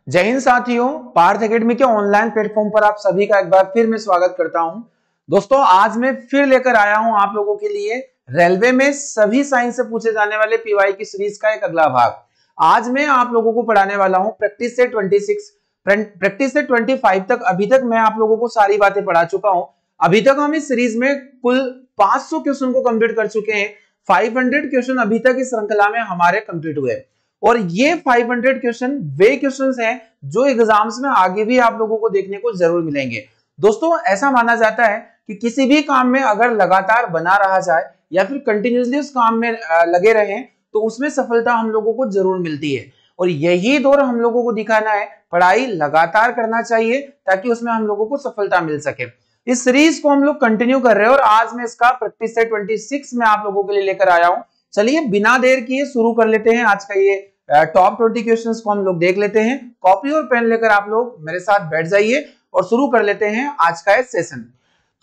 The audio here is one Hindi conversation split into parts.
जय हिंद साथियों, पार्थ एकेडमी के ऑनलाइन प्लेटफॉर्म पर आप सभी का एक बार फिर मैं स्वागत करता हूं। दोस्तों, आज मैं फिर लेकर आया हूं आप लोगों के लिए रेलवे में सभी साइंस से पूछे जाने वाले पीवाई की सीरीज का एक अगला भाग। आज मैं आप लोगों को पढ़ाने वाला हूं प्रैक्टिस से 26, प्रैक्टिस से 25 तक। अभी तक मैं आप लोगों को सारी बातें पढ़ा चुका हूं। अभी तक हम इस सीरीज में कुल 500 क्वेश्चन को कंप्लीट कर चुके हैं। 500 क्वेश्चन अभी तक इस श्रृंखला में हमारे कंप्लीट हुए और ये 500 क्वेश्चन वे क्वेश्चंस हैं जो एग्जाम्स में आगे भी आप लोगों को देखने को जरूर मिलेंगे। दोस्तों, ऐसा माना जाता है कि किसी भी काम में अगर लगातार बना रहा जाए या फिर कंटिन्यूअसली उस काम में लगे रहें तो उसमें सफलता हम लोगों को जरूर मिलती है। और यही दौर हम लोगों को दिखाना है, पढ़ाई लगातार करना चाहिए ताकि उसमें हम लोगों को सफलता मिल सके। इस सीरीज को हम लोग कंटिन्यू कर रहे हैं और आज मैं इसका प्रैक्टिस से 26 में आप लोगों के लिए लेकर आया हूं। चलिए बिना देर किए शुरू कर लेते हैं। आज का ये टॉप 20 क्वेश्चंस को हम लोग देख लेते हैं। कॉपी और पेन लेकर आप लोग मेरे साथ बैठ जाइए और शुरू कर लेते हैं आज का सेशन।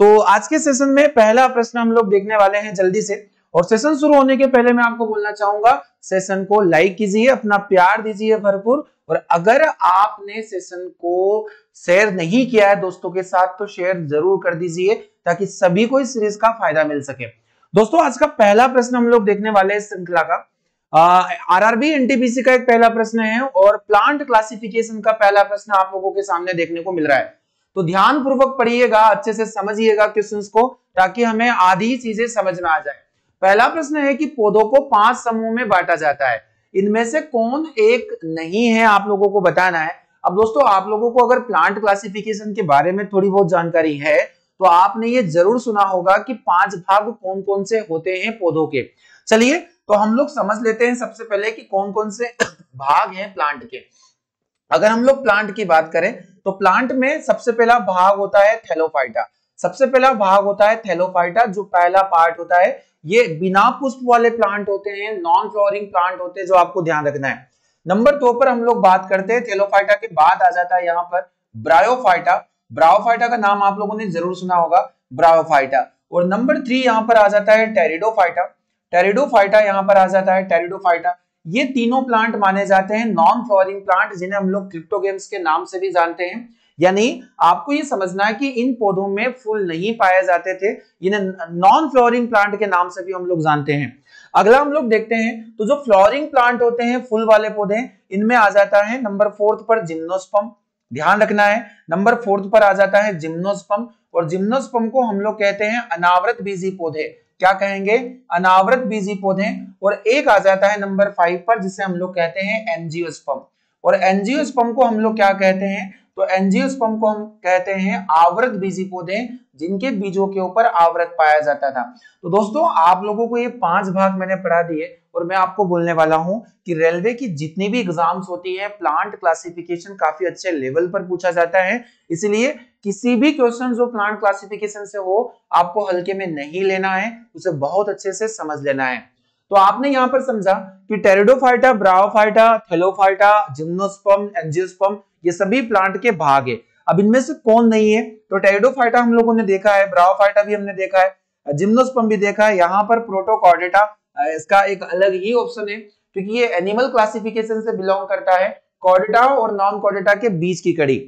तो आज के सेशन में पहला प्रश्न हम लोग देखने वाले हैं जल्दी से। और सेशन शुरू होने के पहले मैं आपको बोलना चाहूंगा, सेशन को लाइक कीजिए, अपना प्यार दीजिए भरपूर। और अगर आपने सेशन को शेयर नहीं किया है दोस्तों के साथ तो शेयर जरूर कर दीजिए ताकि सभी को इस सीरीज का फायदा मिल सके। दोस्तों, आज का पहला प्रश्न हम लोग देखने वाले हैं श्रृंखला का। आरआरबी एनटीपीसी का एक पहला प्रश्न है और प्लांट क्लासिफिकेशन का पहला प्रश्न आप लोगों के सामने देखने को मिल रहा है। तो ध्यान पूर्वक पढ़िएगा, अच्छे से समझिएगा क्वेश्चंस को ताकि हमें आधी चीजें समझ में आ जाए। पहला प्रश्न है कि पौधों को 5 समूह में बांटा जाता है, इनमें से कौन एक नहीं है, आप लोगों को बताना है। अब दोस्तों, आप लोगों को अगर प्लांट क्लासिफिकेशन के बारे में थोड़ी बहुत जानकारी है तो आपने ये जरूर सुना होगा कि 5 भाग कौन कौन से होते हैं पौधों के। चलिए तो हम लोग समझ लेते हैं सबसे पहले कि कौन कौन से भाग हैं प्लांट के। अगर हम लोग प्लांट की बात करें तो प्लांट में सबसे पहला भाग होता है थैलोफाइटा। सबसे पहला भाग होता है थैलोफाइटा। जो पहला पार्ट होता है ये बिना पुष्प वाले प्लांट होते हैं, नॉन फ्लोरिंग प्लांट होते हैं, जो आपको ध्यान रखना है। नंबर 2 पर हम लोग बात करते हैं थैलोफाइटा के बाद आ जाता है यहाँ पर ब्रायोफाइटा। ब्रायोफाइटा का नाम आप लोगों ने जरूर सुना होगा, ब्रायोफाइटा। और नंबर 3 यहाँ पर आ जाता है टेरिडोफाइटा। टेरिडोफाइटा यहाँ पर आ जाता है टेरिडोफाइटा। ये तीनों प्लांट माने जाते हैं नॉन फ्लोरिंग प्लांट, जिन्हें हम लोग क्रिप्टोगेम्स के नाम से भी जानते हैं। यानी आपको ये समझना है कि इन पौधों में फूल नहीं पाए जाते थे, इन्हें नॉन फ्लोरिंग प्लांट के नाम से भी हम लोग जानते हैं। अगला हम लोग देखते हैं तो जो फ्लोरिंग प्लांट होते हैं, फूल वाले पौधे, इनमें आ जाता है नंबर 4 पर जिम्नोस्पर्म। ध्यान रखना है, नंबर 4 पर आ जाता है जिम्नोस्पर्म। और जिम्नोस्पर्म को हम लोग कहते हैं अनावृत बीजी पौधे। क्या कहेंगे? अनावृत बीजी पौधे। और एक आ जाता है नंबर 5 पर जिसे हम लोग कहते हैं एंजियोस्पर्म। और एंजियोस्पर्म को हम लोग क्या कहते हैं? तो एंजियोस्पर्म को हम कहते हैं आवृत बीजी पौधे, जिनके बीजों के ऊपर आवृत पाया जाता था। तो दोस्तों, आप लोगों को ये 5 भाग मैंने पढ़ा दिए और मैं आपको बोलने वाला हूं कि रेलवे की जितनी भी एग्जाम्स होती है प्लांट क्लासिफिकेशन काफी अच्छे लेवल पर पूछा जाता है। इसलिए किसी भी क्वेश्चन जो प्लांट क्लासिफिकेशन से हो आपको हल्के में नहीं लेना है, उसे बहुत अच्छे से समझ लेना है। तो आपने यहाँ पर समझा कि pteridophyta, bryophyta, Thallophyta, gymnosperm, angiosperm ये सभी प्लांट के भाग है। अब इनमें से कौन नहीं है? तो टेरिडोफाइटा हम लोगों ने देखा है, ब्रायोफाइटा भी हमने देखा है, जिम्नोस्पर्म भी देखा है। यहाँ पर प्रोटोकॉर्डेटा, इसका एक अलग ही ऑप्शन है क्योंकि ये एनिमल क्लासिफिकेशन से बिलोंग करता है। कॉर्डेटा और नॉन कॉर्डेटा के बीच की कड़ी,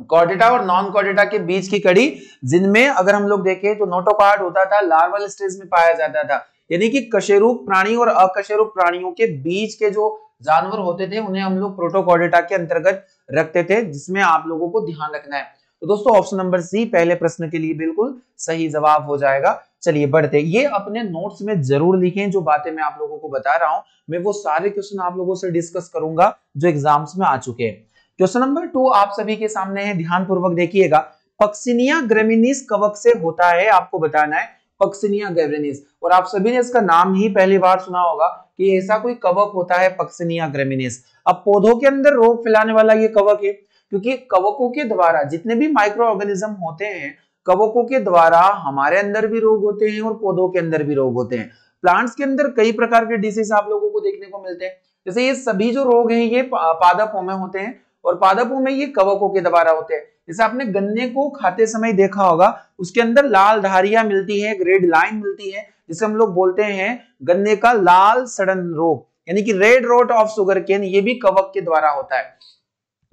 कॉर्डेटा और नॉन कॉर्डेटा के बीच की कड़ी, जिनमें अगर हम लोग देखें तो नोटोकॉर्ड होता था, लार्वल स्टेज में पाया जाता था। यानी कि कशेरुक प्राणी और अकशेरुक प्राणियों के बीच के जो जानवर होते थे उन्हें हम लोग प्रोटोकॉर्डेटा के अंतर्गत रखते थे, जिसमें आप लोगों को ध्यान रखना है। तो दोस्तों, ऑप्शन नंबर सी पहले प्रश्न के लिए बिल्कुल सही जवाब हो जाएगा। चलिए बढ़ते, ये अपने नोट्स में जरूर लिखें। जो बातें मैं आप लोगों को बता रहा हूं मैं वो सारे क्वेश्चन आप लोगों से डिस्कस करूंगा जो एग्जाम्स में आ चुके हैं। क्वेश्चन नंबर 2 आप सभी के सामने है, ध्यान पूर्वक देखिएगा। पक्सिनिया ग्रेमिनीस कवक से होता है, आपको बताना है पक्सिनिया ग्रेमिनीस। और आप सभी ने इसका नाम ही पहली बार सुना होगा कि ऐसा कोई कवक होता है पक्सिनिया ग्रेमिनीस। अब पौधों के अंदर रोग फैलाने वाला ये कवक है, क्योंकि कवकों के द्वारा जितने भी माइक्रो ऑर्गेनिज्म होते हैं, कवकों के द्वारा हमारे अंदर भी रोग होते हैं और पौधों के अंदर भी रोग होते हैं। प्लांट्स के अंदर कई प्रकार के डिसीज आप लोगों को देखने को मिलते हैं। जैसे ये सभी जो रोग हैं ये पादपों में होते हैं और पादपों में ये कवकों के द्वारा होते हैं। जैसे आपने गन्ने को खाते समय देखा होगा, उसके अंदर लाल धारियां मिलती है, रेड लाइन मिलती है, जिसे हम लोग बोलते हैं गन्ने का लाल सड़न रोग, यानी कि red rot of sugarcane. ये भी कवक के द्वारा होता है।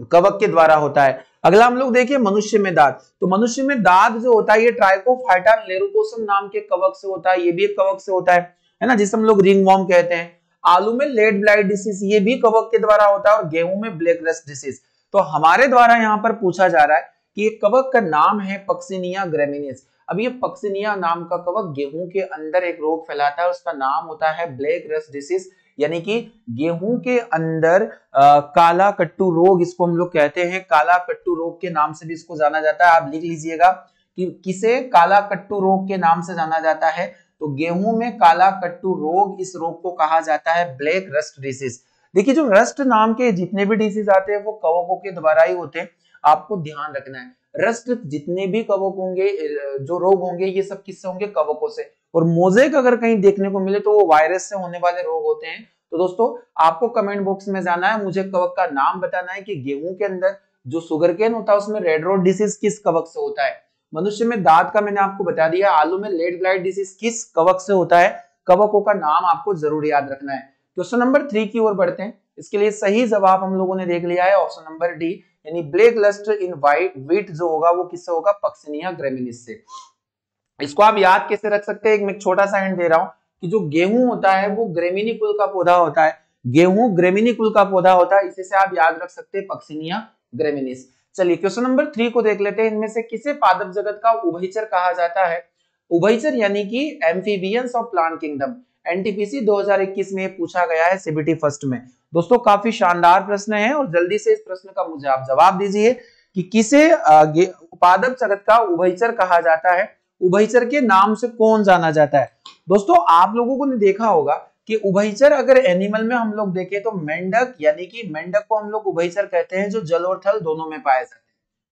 कवक के द्वारा होता है। अगला हम लोग देखिए मनुष्य में दांत, तो मनुष्य में दांत जो होता है ये ट्राइकोफाइटा लेरुकोसम नाम के कवक से होता है, ये भी एक कवक से होता है ना, जिसे हम लोग रिंगवॉर्म कहते हैं। आलू में लेड ब्लाइट डिसीज, ये भी कवक के द्वारा होता है, और गेहूं में ब्लैक रस्ट डिसीज। तो हमारे द्वारा यहाँ पर पूछा जा रहा है कि एक कवक का नाम है पक्सिनिया ग्रेमिनिस। अब ये पक्सिनिया नाम का कवक गेहूं के अंदर एक रोग फैलाता है, उसका नाम होता है ब्लैक रस्ट डिसीज, यानी कि गेहूं के अंदर काला कट्टू रोग, इसको हम लोग कहते हैं काला कट्टू रोग के नाम से भी इसको जाना जाता है। आप लिख लीजिएगा कि किसे काला कट्टू रोग के नाम से जाना जाता है, तो गेहूं में काला कट्टू रोग, इस रोग को कहा जाता है ब्लैक रस्ट डिसीज। देखिए जो रस्ट नाम के जितने भी डिसीज आते हैं वो कवकों के द्वारा ही होते हैं, आपको ध्यान रखना है। रस्ट जितने भी कवक होंगे, जो रोग होंगे, ये सब किससे होंगे, कवकों से। और मोजेक अगर कहीं देखने को मिले तो वो वायरस से होने वाले रोग होते हैं। तो दोस्तों आपको कमेंट बॉक्स में जाना है, मुझे कवक का नाम बताना है कि गेहूं के अंदर जो सुगरकेन होता है उसमें रेड रोड डिसीज किस कवक से होता है। मनुष्य में दांत का मैंने आपको बता दिया। आलू में लेड ब्लाइट डिसीज किस कवक से होता है, कवकों का नाम आपको जरूर याद रखना है। क्वेश्चन नंबर 3 की ओर बढ़ते हैं। इसके लिए सही जवाब हम लोगों ने देख लिया है, ऑप्शन नंबर डी, यानी ब्लैक लस्टर इन व्हीट जो होगा वो किससे होगा, पक्सिनिया ग्रेमिनिस से। इसको आप याद कैसे रख सकते हैं, मैं छोटा सा हिंट दे रहा हूं कि जो गेहूं होता है वो ग्रेमिनी कुल का पौधा होता है, गेहूं ग्रेमिनी कुल का पौधा होता है, इसे से आप याद रख सकते हैं पक्सिनिया ग्रेमिनिस। चलिए क्वेश्चन नंबर 3 को देख लेते हैं। इनमें से किसे पादप जगत का उभयचर कहा जाता है। उभयचर यानी कि amphibians of plant kingdom, NTPC 2021 में पूछा गया है सीबीटी फर्स्ट में। दोस्तों काफी शानदार प्रश्न है और जल्दी से इस प्रश्न का मुझे आप जवाब दीजिए कि किसे पादप जगत का उभयचर कहा जाता है, उभयचर के नाम से कौन जाना जाता है। दोस्तों आप लोगों को ने देखा होगा कि उभयचर अगर एनिमल में हम लोग देखें तो मेंढक, यानी कि मेंढक को हम लोग उभयचर कहते हैं, जो जल और थल दोनों में पाए जाते हैं।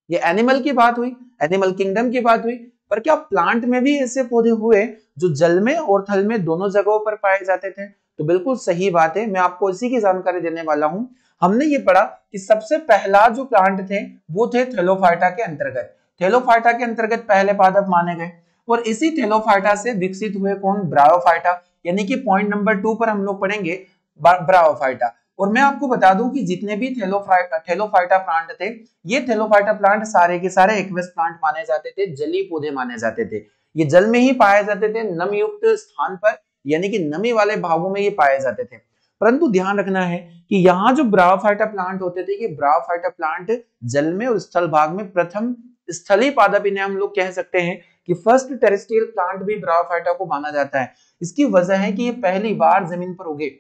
ये एनिमल की बात हुई, एनिमल किंगडम की बात हुई, पर क्या प्लांट में भी ऐसे पौधे हुए जो जल में और थल में दोनों जगहों पर पाए जाते थे। तो बिल्कुल सही बात है, मैं आपको इसी की जानकारी देने वाला हूं। हमने ये पढ़ा कि सबसे पहला जो प्लांट थे वो थे थैलोफाइटा के अंतर्गत, थैलोफाइटा के अंतर्गत पहले पादप माने गए। और इसी थैलोफाइटा से विकसित हुए कौन, ब्रायोफाइटा, यानी कि पॉइंट नंबर 2 पर हम लोग पढ़ेंगे ब्रायोफाइटा। और मैं आपको बता दूं कि जितने भी थैलोफाइटा प्लांट थे, ये थैलोफाइटा प्लांट सारे के सारे एक्वस प्लांट माने जाते थे, जली पौधे माने जाते थे। ये जल में ही पाए जाते थे, नमयुक्त स्थान पर, यानी कि नमी वाले भागों में ये पाए जाते थे। परंतु ध्यान रखना है कि यहाँ जो ब्रायोफाइटा प्लांट होते थे, ये ब्रायोफाइटा प्लांट जल में और स्थल भाग में प्रथम स्थलीय पादप, इन्हें हम लोग कह सकते हैं कि फर्स्ट टेरेस्ट्रियल प्लांट भी ब्रायोफाइटा को माना जाता है। इसकी वजह है कि ये पहली बार जमीन पर उगे,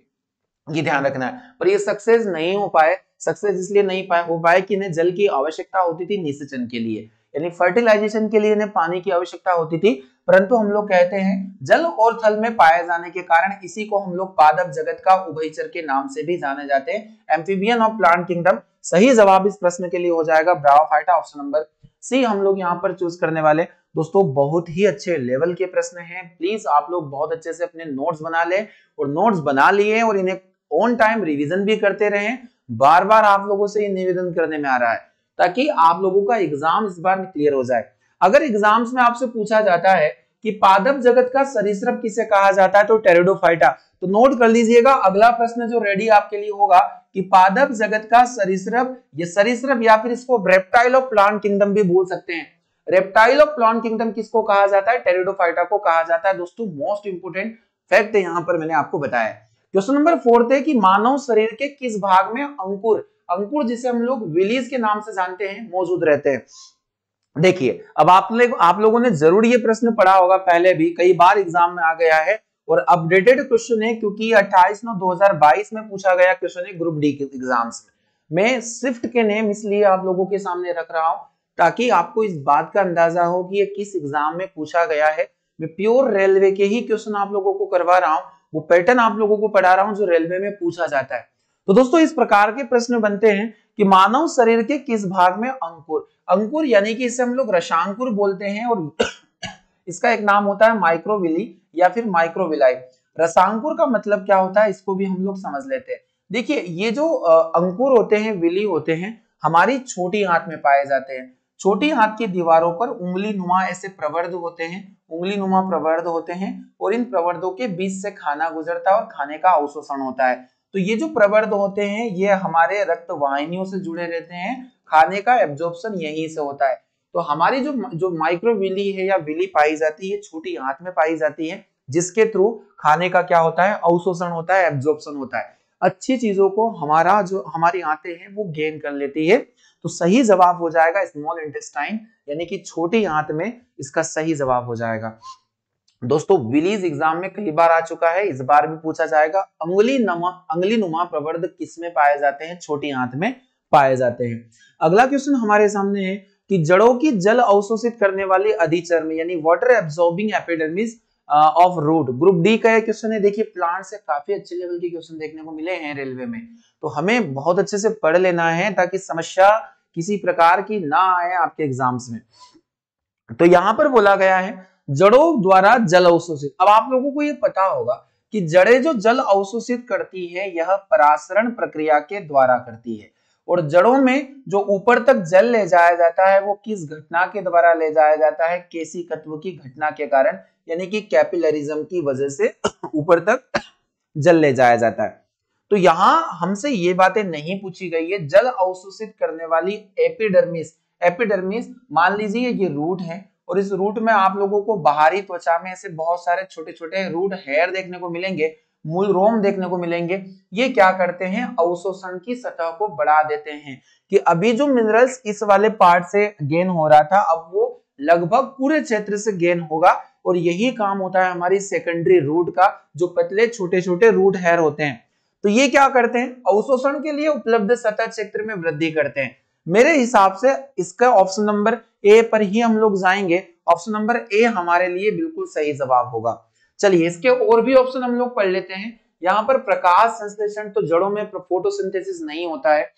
ये ध्यान रखना है। पर ये सक्सेस नहीं हो पाए, सक्सेस इसलिए नहीं हो पाए कि इन्हें जल की आवश्यकता होती थी निषेचन के लिए, यानी फर्टिलाइजेशन के लिए इन्हें पानी की आवश्यकता होती थी। परंतु हम लोग कहते हैं जल और थल में पाए जाने के कारण इसी को हम लोग पादप जगत का उभयचर के नाम से भी जाने जाते हैं, एम्फीबियन ऑफ प्लांट किंगडम। सही जवाब इस प्रश्न के लिए हो जाएगा ब्रायोफाइटा, ऑप्शन नंबर सी हम लोग यहाँ पर चूज करने वाले। दोस्तों बहुत ही अच्छे लेवल के प्रश्न हैं, प्लीज आप लोग बहुत अच्छे से अपने नोट्स बना लें, और नोट्स बना लिए और इन्हें ऑन टाइम रिवीजन भी करते रहें। बार बार आप लोगों से ये निवेदन करने में आ रहा है ताकि आप लोगों का एग्जाम इस बार क्लियर हो जाए। अगर एग्जाम्स में आपसे पूछा जाता है कि पादप जगत का सरीसृप किसे कहा जाता है, तो टेरिडोफाइटा। तो नोट कर लीजिएगा, अगला प्रश्न जो रेडी आपके लिए होगा कि पादप जगत का सरीसृप, ये सरीसृप या फिर इसको रेप्टाइल ऑफ प्लांट किंगडम भी बोल सकते हैं। रेप्टाइल ऑफ प्लांट किंगडम किसको कहा जाता है, टेरिडोफाइटा को कहा जाता है। दोस्तों मोस्ट इंपोर्टेंट फैक्ट यहां पर मैंने आपको बताया। क्वेश्चन नंबर 4 थे कि मानव शरीर के किस भाग में अंकुर, अंकुर जिसे हम लोग विलीज के नाम से जानते हैं, मौजूद रहते हैं। देखिए अब आप लोगों ने जरूर ये प्रश्न पढ़ा होगा, पहले भी कई बार एग्जाम में आ गया है और अपडेटेड क्वेश्चन है, क्योंकि 28/9/2022 में पूछा गया क्वेश्चन है ग्रुप डी के एग्जाम्स में। मैं शिफ्ट के नेम इसलिए आप लोगों के सामने रख रहा हूं ताकि आपको इस बात का अंदाजा हो कि ये किस एग्जाम में पूछा गया है। मैं प्योर रेलवे के ही क्वेश्चन आप लोगों को करवा रहा हूं, वो पैटर्न आप लोगों को पढ़ा रहा हूं जो रेलवे में पूछा जाता है। तो दोस्तों इस प्रकार के प्रश्न बनते हैं कि मानव शरीर के किस भाग में अंकुर, अंकुर यानी कि इसे हम लोग रसांकुर बोलते हैं, और इसका एक नाम होता है माइक्रोविली या फिर माइक्रोविलाई। रसांकुर का मतलब क्या होता है इसको भी हम लोग समझ लेते हैं। देखिए ये जो अंकुर होते हैं, विली होते हैं, हमारी छोटी आंत में पाए जाते हैं। छोटी आंत की दीवारों पर उंगली नुमा ऐसे प्रवर्ध होते हैं, उंगली नुमा प्रवर्ध होते हैं, और इन प्रवर्धों के बीच से खाना गुजरता है और खाने का अवशोषण होता है। तो ये जो प्रवर्ध होते हैं ये हमारे रक्त वाहिनियों से जुड़े रहते हैं, खाने का एब्जॉर्प्शन यहीं से होता है। तो हमारी जो माइक्रोविली है या विली पाई जाती है, छोटी आंत में पाई जाती है, जिसके थ्रू खाने का क्या होता है, अवशोषण होता है, एब्जॉर्प्शन होता है। अच्छी चीजों को हमारी आंतें हैं वो गेन कर लेती है। तो सही जवाब हो जाएगा स्मॉल इंटेस्टाइन, यानी कि छोटी आंत में इसका सही जवाब हो जाएगा। दोस्तों विलीज एग्जाम में कई बार आ चुका है, इस बार भी पूछा जाएगा। अंगुली नुमा प्रवर्ध किसमें पाए जाते हैं, छोटी आंत में पाए जाते हैं। अगला क्वेश्चन हमारे सामने है कि जड़ों की जल अवशोषित करने वाली अधिचर्म यानी water absorbing epidermis of root, group D का क्वेश्चन है। देखिए प्लांट से काफी अच्छे लेवल के क्वेश्चन देखने को मिले हैं रेलवे में, तो हमें बहुत अच्छे से पढ़ लेना है ताकि समस्या किसी प्रकार की ना आए आपके एग्जाम्स में। तो यहां पर बोला गया है जड़ों द्वारा जल अवशोषित। अब आप लोगों को ये पता होगा कि जड़ें जो जल अवशोषित करती है यह परासरण प्रक्रिया के द्वारा करती है, और जड़ों में जो ऊपर तक जल ले जाया जाता है वो किस घटना के द्वारा ले जाया जाता है, केशिकत्व की घटना के कारण, यानी कि कैपिलरिज्म की वजह से ऊपर तक जल ले जाया जाता है। तो यहां हमसे ये बातें नहीं पूछी गई है। जल अवशोषित करने वाली एपिडर्मिस, एपिडर्मिस मान लीजिए ये रूट है, और इस रूट में आप लोगों को बाहरी त्वचा में ऐसे बहुत सारे छोटे छोटे रूट हेयर देखने को मिलेंगे, मूल रोम देखने को मिलेंगे। ये क्या करते हैं, अवशोषण की सतह को बढ़ा देते हैं कि अभी जो मिनरल्स इस वाले पार्ट से गेन हो रहा था अब वो लगभग पूरे क्षेत्र से गेन होगा, और यही काम होता है हमारी सेकेंडरी रूट का, जो पतले छोटे छोटे रूट हेयर होते हैं। तो ये क्या करते हैं, अवशोषण के लिए उपलब्ध सतह क्षेत्र में वृद्धि करते हैं। मेरे हिसाब से इसका ऑप्शन नंबर ए पर ही हम लोग जाएंगे। ऑप्शन नंबर ए हमारे लिए बिल्कुल सही जवाब होगा। चलिए इसके और भी ऑप्शन हम लोग पढ़ लेते हैं। यहाँ पर प्रकाश संश्लेषण, तो जड़ों में फोटोसिंथेसिस नहीं होता है,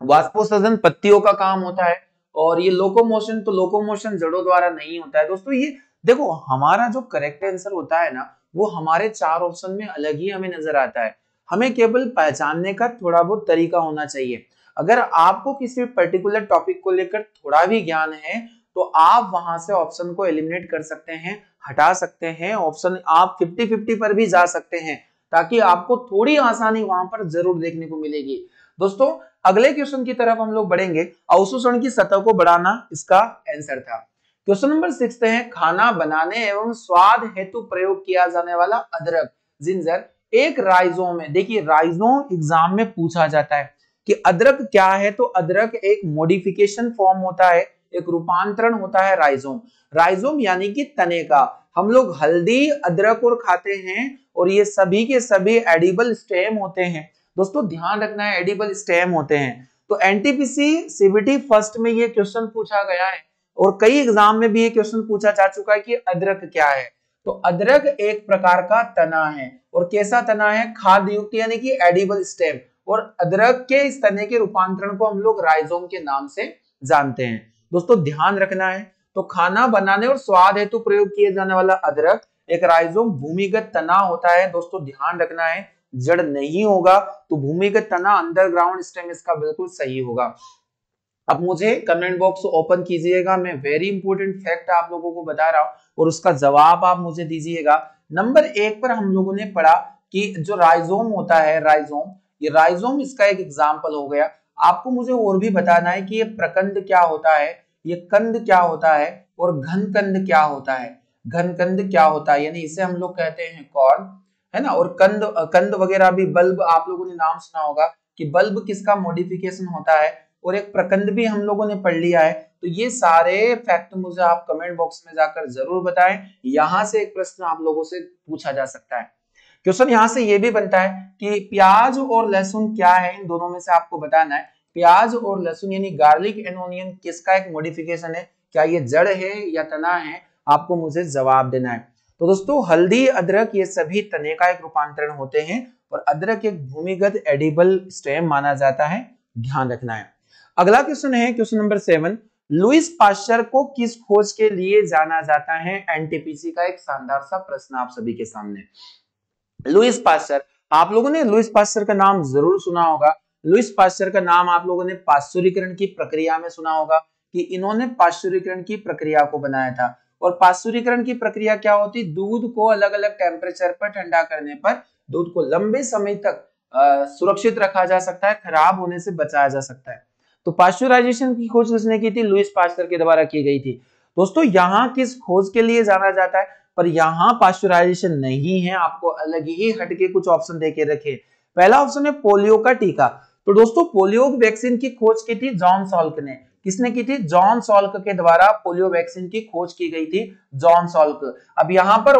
वाष्पोत्सर्जन पत्तियों का काम होता है, और ये लोकोमोशन, तो लोकोमोशन जड़ों द्वारा नहीं होता है। दोस्तों ये देखो हमारा जो करेक्ट आंसर होता है ना वो हमारे 4 ऑप्शन में अलग ही हमें नजर आता है। हमें केवल पहचानने का थोड़ा बहुत तरीका होना चाहिए। अगर आपको किसी पर्टिकुलर टॉपिक को लेकर थोड़ा भी ज्ञान है तो आप वहां से ऑप्शन को एलिमिनेट कर सकते हैं, हटा सकते हैं। ऑप्शन आप 50-50 पर भी जा सकते हैं ताकि आपको थोड़ी आसानी वहां पर जरूर देखने को मिलेगी। दोस्तों अगले क्वेश्चन की तरफ हम लोग बढ़ेंगे। अवशोषण की सतह को बढ़ाना इसका आंसर था। क्वेश्चन नंबर 6 है, खाना बनाने एवं स्वाद हेतु प्रयोग किया जाने वाला अदरक, जिंजर एक राइजोम है। देखिए राइजोम एग्जाम में पूछा जाता है कि अदरक क्या है, तो अदरक एक मॉडिफिकेशन फॉर्म होता है, एक रूपांतरण होता है राइजोम। राइजोम यानी कि तने का। हम लोग हल्दी, अदरक और खाते हैं, और ये सभी के सभी एडिबल स्टेम होते हैं। दोस्तों ध्यान रखना है एडिबल स्टेम होते हैं। तो एनटीपीसी सीबीटी फर्स्ट में ये क्वेश्चन पूछा गया है, और कई एग्जाम में भी ये क्वेश्चन पूछा जा चुका है कि अदरक क्या है। तो अदरक एक प्रकार का तना है, और कैसा तना है, खाद्य युक्त यानी कि एडिबल स्टेम, और अदरक के इस तने के रूपांतरण को हम लोग राइजोम के नाम से जानते हैं। दोस्तों ध्यान रखना है, तो खाना बनाने और स्वाद हेतु प्रयोग किए जाने वाला अदरक एक राइजोम भूमिगत तना होता है। दोस्तों ध्यान रखना है, जड़ नहीं होगा, तो भूमिगत तना अंडरग्राउंड स्टेम इसका बिल्कुल सही होगा। अब मुझे कमेंट बॉक्स ओपन कीजिएगा, मैं वेरी इंपॉर्टेंट फैक्ट आप लोगों को बता रहा हूं और उसका जवाब आप मुझे दीजिएगा। नंबर 1 पर हम लोगों ने पढ़ा कि जो राइजोम होता है, राइजोम, ये राइजोम इसका एक एग्जाम्पल हो गया। आपको मुझे और भी बताना है कि ये प्रकंद क्या होता है, ये कंद क्या होता है, और घनकंद क्या होता है। घनकंद क्या होता है, यानी इसे हम लोग कहते हैं कॉर्न, है ना। और कंद वगैरह भी, बल्ब आप लोगों ने नाम सुना होगा कि बल्ब किसका मॉडिफिकेशन होता है, और एक प्रकंद भी हम लोगों ने पढ़ लिया है। तो ये सारे फैक्ट मुझे आप कमेंट बॉक्स में जाकर जरूर बताएं। यहां से एक प्रश्न आप लोगों से पूछा जा सकता है। क्वेश्चन यहां से ये भी बनता है कि प्याज और लहसुन क्या है, इन दोनों में से आपको बताना है। प्याज और लहसुन यानी गार्लिक एंड ऑनियन किसका एक मॉडिफिकेशन है, क्या ये जड़ है या तना है, आपको मुझे जवाब देना है। तो दोस्तों हल्दी, अदरक ये सभी तने का एक रूपांतरण होते हैं, और अदरक एक भूमिगत एडिबल स्टेम माना जाता है, ध्यान रखना है। अगला क्वेश्चन है क्वेश्चन नंबर 7, लुईस पाश्चर को किस खोज के लिए जाना जाता है। एनटीपीसी का एक शानदार सा प्रश्न आप सभी के सामने। लुईस पाश्चर, आप लोगों ने लुईस पाश्चर का नाम जरूर सुना होगा। लुईस पाश्चर का नाम आप लोगों ने पाश्चुरीकरण की प्रक्रिया में सुना होगा कि इन्होंने पाश्चुरीकरण की प्रक्रिया को बनाया था। और पाश्चुरीकरण की प्रक्रिया क्या होती, दूध को अलग अलग टेम्परेचर पर ठंडा करने पर दूध को लंबे समय तक सुरक्षित रखा जा सकता है, खराब होने से बचाया जा सकता है। तो पाश्चराइजेशन की खोज किसने की थी? लुईस पाश्चर के द्वारा की गई थी। दोस्तों यहाँ किस खोज के लिए जाना जाता है? पर यहाँ पाश्चराइजेशन नहीं है, आपको अलग ही हटके कुछ ऑप्शन देके रखे। पहला ऑप्शन है पोलियो का टीका। तो दोस्तों पोलियो वैक्सीन की खोज की थी जॉन सॉल्क ने। किसने की थी? जॉन सॉल्क के द्वारा पोलियो वैक्सीन की खोज की गई थी, जॉन सॉल्क। अब यहाँ पर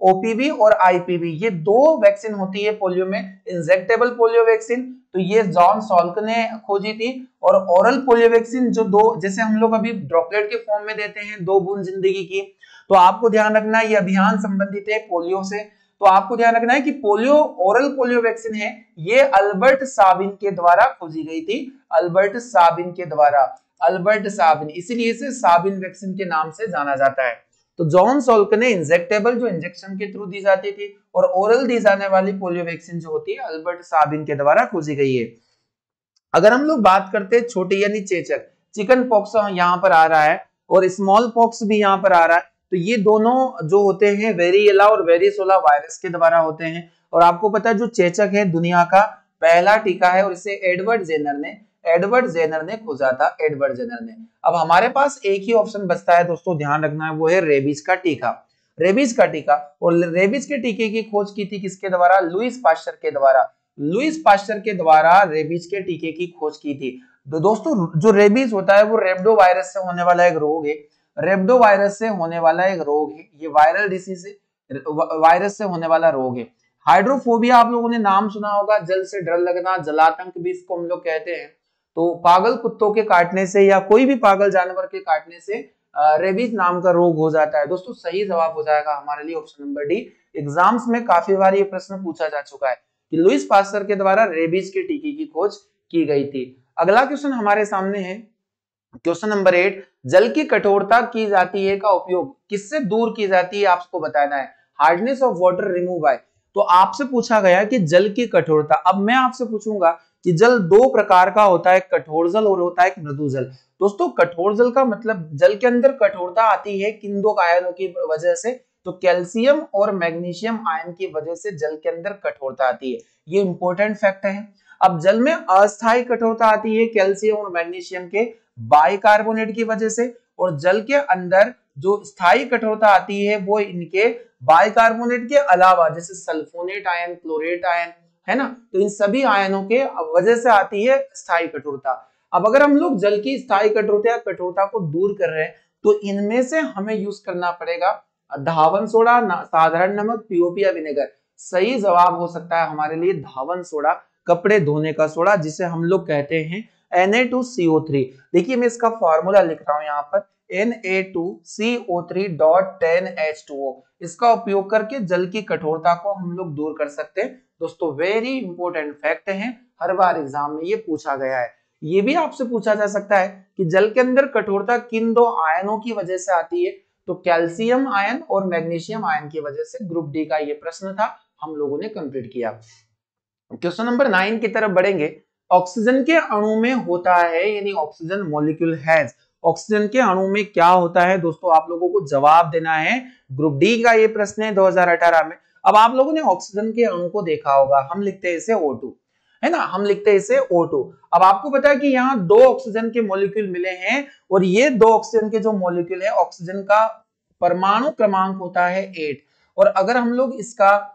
ओपीवी और आईपीवी ये दो वैक्सीन होती है पोलियो में, इंजेक्टेबल पोलियो वैक्सीन, तो ये जॉन सॉल्क ने खोजी थी। और ओरल पोलियो वैक्सीन जो दो, जैसे हम लोग अभी ड्रॉपलेट के फॉर्म में देते हैं 2 बूंद जिंदगी की, तो आपको ध्यान रखना है ये अभियान संबंधित है पोलियो से। तो आपको ध्यान रखना है कि पोलियो ओरल पोलियो वैक्सीन है, ये अल्बर्ट साबिन के द्वारा खोजी गई थी, अल्बर्ट साबिन के द्वारा, अल्बर्ट साबिन, इसीलिए इसे साबिन वैक्सीन के नाम से जाना जाता है। तो जॉन सॉल्क ने इंजेक्टेबल जो इंजेक्शन के थ्रू दी जाती थी और ओरल दी जाने वाली पोलियो वैक्सीन जो होती है अल्बर्ट साबिन के द्वारा खोजी गई है। अगर हम लोग बात करते हैं छोटी यानी चेचक, चिकन पॉक्स यहाँ पर आ रहा है और स्मॉल पॉक्स भी यहाँ पर आ रहा है, तो ये दोनों जो होते हैं वेरिएला और वेरिसोला वायरस के द्वारा होते हैं। और आपको पता है जो चेचक है दुनिया का पहला टीका है और इसे एडवर्ड जेनर ने खोजा था, एडवर्ड जेनर ने। अब हमारे पास एक ही ऑप्शन बचता है दोस्तों, ध्यान रखना है, वो है रेबीज का टीका, रेबीज का टीका। और रेबीज के टीके की खोज की थी किसके द्वारा? लुईस पाश्चर के द्वारा, लुईस पाश्चर के द्वारा रेबीज के टीके की खोज की थी। तो दोस्तों जो रेबीज होता है वो रेब्डो वायरस से होने वाला एक रोग है, रेब्डो वायरस से होने वाला एक रोग है, ये वायरल डिसीज है, वायरस से होने वाला रोग है। हाइड्रोफोबिया आप लोगों ने नाम सुना होगा, जल से डर लगना, जलातंक भी इसको हम लोग कहते हैं। तो पागल कुत्तों के काटने से या कोई भी पागल जानवर के काटने से रेबीज नाम का रोग हो जाता है। दोस्तों सही जवाब हो जाएगा हमारे लिए ऑप्शन नंबर डी। एग्जाम्स में काफी बार ये प्रश्न पूछा जा चुका है कि लुईस पाश्चर के द्वारा रेबीज के टीके की खोज की गई थी। अगला क्वेश्चन हमारे सामने है क्वेश्चन नंबर 8, जल की कठोरता की जाती है का उपयोग किससे दूर की जाती है आपको बताना है। Hardness of water remove by. तो आपसे पूछा गया कि जल की कठोरता। अब मैं आपसे पूछूंगा कि जल 2 प्रकार का होता है, कठोर जल और होता है मृदु जल। दोस्तों कठोर जल का मतलब जल के अंदर कठोरता आती है किन 2 आयनों की वजह से? तो कैल्शियम और मैग्नीशियम आयन की वजह से जल के अंदर कठोरता आती है, ये इंपॉर्टेंट फैक्ट है। अब जल में अस्थायी कठोरता आती है कैल्शियम और मैग्नीशियम के बाइकार्बोनेट की वजह से, और जल के अंदर जो स्थायी कठोरता आती है वो इनके बाइकार्बोनेट के अलावा, जैसे सल्फोनेट आयन, क्लोरेट आयन, है ना, तो इन सभी आयनों के वजह से आती है स्थायी कठोरता। अब अगर हम लोग जल की स्थायी कठोरता या कठोरता को दूर कर रहे हैं तो इनमें से हमें यूज करना पड़ेगा धावन सोडा, साधारण नमक, पीओपी या विनेगर। सही जवाब हो सकता है हमारे लिए धावन सोडा, कपड़े धोने का सोडा, जिसे हम लोग कहते हैं Na2CO3। देखिए मैं इसका फॉर्मूला लिख रहा हूं यहाँ पर, Na2CO3.10H2O। इसका उपयोग करके जल की कठोरता को हम लोग दूर कर सकते हैं। दोस्तों वेरी इंपॉर्टेंट फैक्ट है, हर बार एग्जाम में ये पूछा गया है। ये भी आपसे पूछा जा सकता है कि जल के अंदर कठोरता किन 2 आयनों की वजह से आती है? तो कैल्शियम आयन और मैग्नीशियम आयन की वजह से। ग्रुप डी का ये प्रश्न था, हम लोगों ने कंप्लीट किया। क्वेश्चन नंबर 9 की तरफ बढ़ेंगे। ऑक्सीजन के अणु में होता है, यानी ऑक्सीजन मॉलिक्यूल हैज, ऑक्सीजन के अणु में क्या होता है? दोस्तों आप लोगों को जवाब देना है, ग्रुप डी का ये प्रश्न है 2018 में। अब आप लोगों ने ऑक्सीजन के अणु को देखा होगा, हम लिखते हैं इसे O2, है ना, हम लिखते हैं इसे O2। अब आपको पता है कि यहाँ 2 ऑक्सीजन के मॉलिक्यूल मिले हैं और ये 2 ऑक्सीजन के जो मॉलिक्यूल है, ऑक्सीजन का परमाणु क्रमांक होता है 8। और अगर हम लोग इसका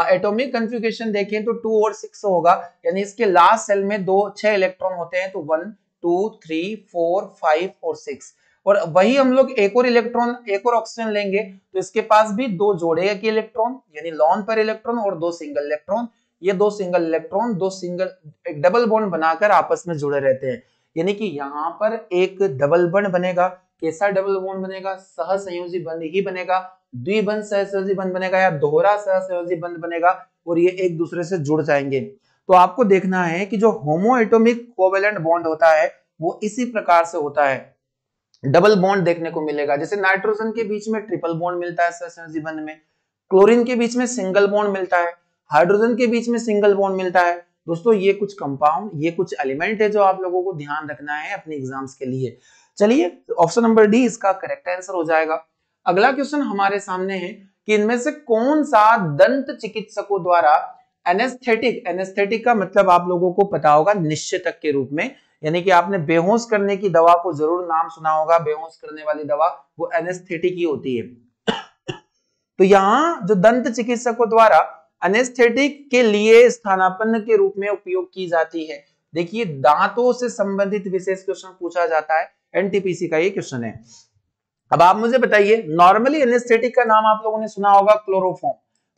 एटॉमिक कॉन्फ़िगरेशन देखें तो 2 और 6 होगा, यानी इसके लास्ट सेल में 6 इलेक्ट्रॉन होते हैं, तो 1 2 3 4 5 और 6। और वही हम लोग एक और इलेक्ट्रॉन, एक और ऑक्सीजन लेंगे तो इसके पास भी 2 जोड़े के इलेक्ट्रॉन, यानी लॉन पर इलेक्ट्रॉन और 2 सिंगल इलेक्ट्रॉन। ये 2 सिंगल इलेक्ट्रॉन, 2 सिंगल, एक डबल बॉन्ड बनाकर आपस में जुड़े रहते हैं। यानी कि यहाँ पर एक डबल बॉन्ड बनेगा। कैसा डबल बॉन्ड बनेगा? सहसंयोजी बंध ही बनेगा, द्विबंध सहसंयोजी बंध बनेगा या दोहरा सहसंयोजी बंध बनेगा, और ये एक दूसरे से जुड़ जाएंगे। तो आपको देखना है कि जो होमो एटॉमिक कोवेलेंट बॉन्ड होता है वो इसी प्रकार से होता है, डबल बॉन्ड देखने को मिलेगा। जैसे नाइट्रोजन के बीच में ट्रिपल बॉन्ड मिलता है सहसंयोजी बंध में, क्लोरीन के बीच में सिंगल बॉन्ड मिलता है, हाइड्रोजन के बीच में सिंगल बॉन्ड मिलता है। दोस्तों ये कुछ कंपाउंड, ये कुछ एलिमेंट है जो आप लोगों को ध्यान रखना है अपने एग्जाम्स के लिए। चलिए ऑप्शन नंबर डी इसका करेक्ट आंसर हो जाएगा। अगला क्वेश्चन हमारे सामने है कि इनमें से कौन सा दंत चिकित्सकों द्वारा एनेस्थेटिक, एनेस्थेटिक का मतलब आप लोगों को पता होगा निश्चेतक के रूप में, यानी कि आपने बेहोश करने की दवा को जरूर नाम सुना होगा, बेहोश करने वाली दवा वो एनेस्थेटिक ही होती है। तो यहाँ जो दंत चिकित्सकों द्वारा एनेस्थेटिक के लिए स्थानापन्न के रूप में उपयोग की जाती है। देखिए दांतों से संबंधित विशेष क्वेश्चन पूछा जाता है, एनटीपीसी का ये क्वेश्चन है। अब आप मुझे बताइए, नॉर्मली एनेस्थेटिक का नाम आप लोगों ने सुना होगा क्लोरोफॉर्म।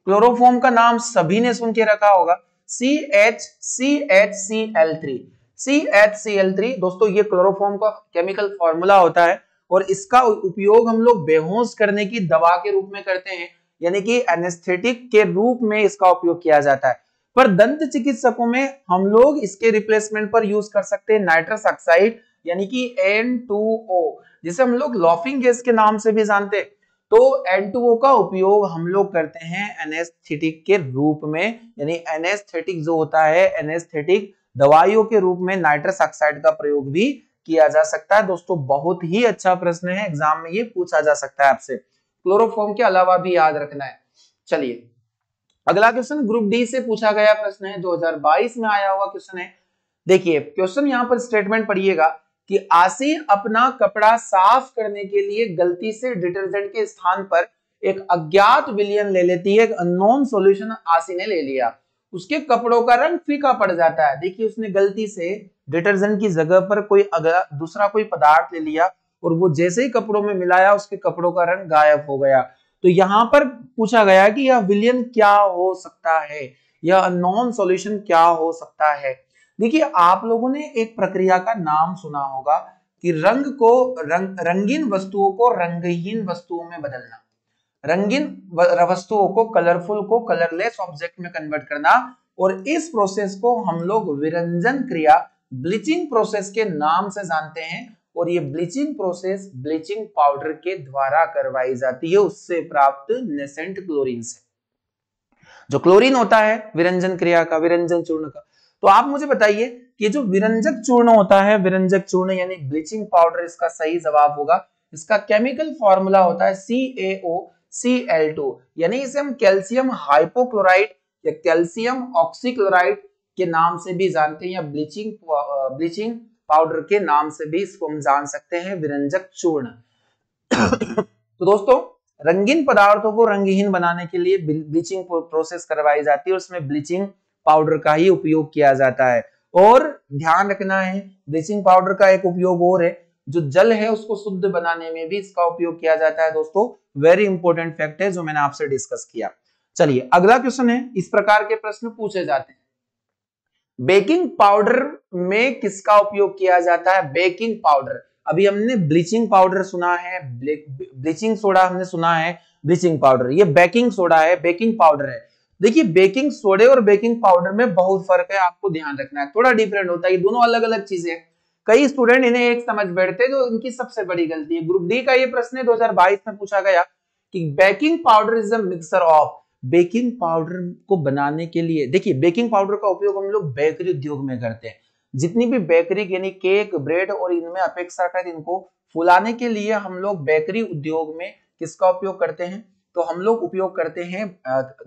क्लोरोफॉर्म का नाम सभी ने सुन के रखा होगा, CHCHCl3। CHCl3 दोस्तों ये क्लोरोफॉर्म का केमिकल फॉर्मूला होता है और इसका उपयोग हम लोग बेहोश करने की दवा के रूप में करते हैं, यानी कि एनेस्थेटिक के रूप में इसका उपयोग किया जाता है। पर दंत चिकित्सकों में हम लोग इसके रिप्लेसमेंट पर यूज कर सकते हैं नाइट्रस ऑक्साइड यानी कि N2O, जिसे हम लोग लॉफिंग गैस के नाम से भी जानते हैं। तो N2O का उपयोग हम लोग करते हैं एनेस्थेटिक के रूप में, यानी एनेस्थेटिक जो होता है, एनेस्थेटिक दवाइयों के रूप में नाइट्रस ऑक्साइड का प्रयोग भी किया जा सकता है। दोस्तों बहुत ही अच्छा प्रश्न है, एग्जाम में ये पूछा जा सकता है आपसे, क्लोरोफॉर्म के अलावा भी याद रखना है। चलिए अगला क्वेश्चन ग्रुप डी से पूछा गया प्रश्न है, 2022 में आया हुआ क्वेश्चन है। देखिए क्वेश्चन यहाँ पर स्टेटमेंट पढ़िएगा कि आशी अपना कपड़ा साफ करने के लिए गलती से डिटर्जेंट के स्थान पर एक अज्ञात विलयन ले लेती है। एक अननोन सॉल्यूशन आशी ने ले लिया, उसके कपड़ों का रंग फीका पड़ जाता है। देखिए उसने गलती से डिटर्जेंट की जगह पर कोई दूसरा कोई पदार्थ ले लिया और वो जैसे ही कपड़ों में मिलाया उसके कपड़ों का रंग गायब हो गया। तो यहाँ पर पूछा गया कि यह विलयन क्या हो सकता है, यह अननोन सॉल्यूशन क्या हो सकता है। देखिए आप लोगों ने एक प्रक्रिया का नाम सुना होगा कि रंगीन वस्तुओं को रंगहीन वस्तुओं में बदलना, रंगीन वस्तुओं को कलरफुल को कलरलेस ऑब्जेक्ट में कन्वर्ट करना, और इस प्रोसेस को हम लोग विरंजन क्रिया ब्लीचिंग प्रोसेस के नाम से जानते हैं। और ये ब्लीचिंग प्रोसेस ब्लीचिंग पाउडर के द्वारा करवाई जाती है, उससे प्राप्त नेसेंट क्लोरीन से। जो क्लोरीन होता है विरंजन क्रिया का, विरंजन चूर्ण का। तो आप मुझे बताइए कि जो विरंजक चूर्ण होता है, विरंजक चूर्ण यानी ब्लीचिंग पाउडर इसका सही जवाब होगा। इसका केमिकल फॉर्मूला होता है CaOCl2, यानी इसे हम कैल्शियम हाइपोक्लोराइड या कैल्शियम ऑक्सीक्लोराइड के नाम से भी जानते हैं, या ब्लीचिंग पाउडर के नाम से भी इसको हम जान सकते हैं, विरंजक चूर्ण। तो दोस्तों रंगीन पदार्थों को रंगहीन बनाने के लिए ब्लीचिंग प्रोसेस करवाई जाती है, उसमें ब्लीचिंग पाउडर का ही उपयोग किया जाता है। और ध्यान रखना है ब्लीचिंग पाउडर का एक उपयोग और है, जो जल है उसको शुद्ध बनाने में भी इसका उपयोग किया जाता है। दोस्तों वेरी इंपॉर्टेंट फैक्ट है जो मैंने आपसे डिस्कस किया। चलिए अगला क्वेश्चन है, इस प्रकार के प्रश्न पूछे जाते हैं, बेकिंग पाउडर में किसका उपयोग किया जाता है? बेकिंग पाउडर, अभी हमने ब्लीचिंग पाउडर सुना है, ब्लीचिंग सोडा हमने सुना है, ब्लीचिंग पाउडर, ये बेकिंग सोडा है, बेकिंग पाउडर है। देखिए बेकिंग सोडे और बेकिंग पाउडर में बहुत फर्क है, आपको ध्यान रखना है, थोड़ा डिफरेंट होता है, ये दोनों अलग अलग चीजें हैं। कई स्टूडेंट इन्हें एक समझ बैठते हैं, जो इनकी सबसे बड़ी गलती है। ग्रुप डी का ये प्रश्न है 2022 में पूछा गया कि baking powder is a mixture of, baking powder को बनाने के लिए, देखिए बेकिंग पाउडर का उपयोग हम लोग बेकरी उद्योग में करते हैं। जितनी भी बेकरी यानी केक, ब्रेड और इनमें अपेक्षाकृत इनको फुलाने के लिए हम लोग बेकरी उद्योग में किसका उपयोग करते हैं? तो हम लोग उपयोग करते हैं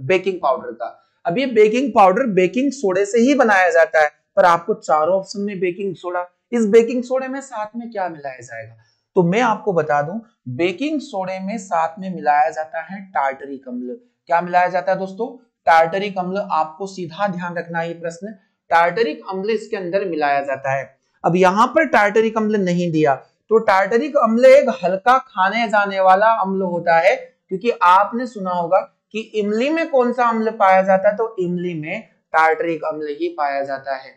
बेकिंग पाउडर का। अब ये बेकिंग पाउडर बेकिंग सोडे से ही बनाया जाता है, पर आपको चारों ऑप्शन में बेकिंग सोडा, इस बेकिंग सोडे में साथ में क्या मिलाया जाएगा? तो मैं आपको बता दूं, बेकिंग सोडे में साथ में मिलाया जाता है टार्टरिक अम्ल। क्या मिलाया जाता है दोस्तों? टार्टरिक अम्ल। आपको सीधा ध्यान रखना है ये प्रश्न, टार्टरिक अम्ल इसके अंदर मिलाया जाता है। अब यहाँ पर टार्टरिक अम्ल नहीं दिया, तो टार्टरिक अम्ल एक हल्का खाने जाने वाला अम्ल होता है, क्योंकि आपने सुना होगा कि इमली में कौन सा अम्ल पाया जाता है? तो इमली में टार्टरिक अम्ल ही पाया जाता है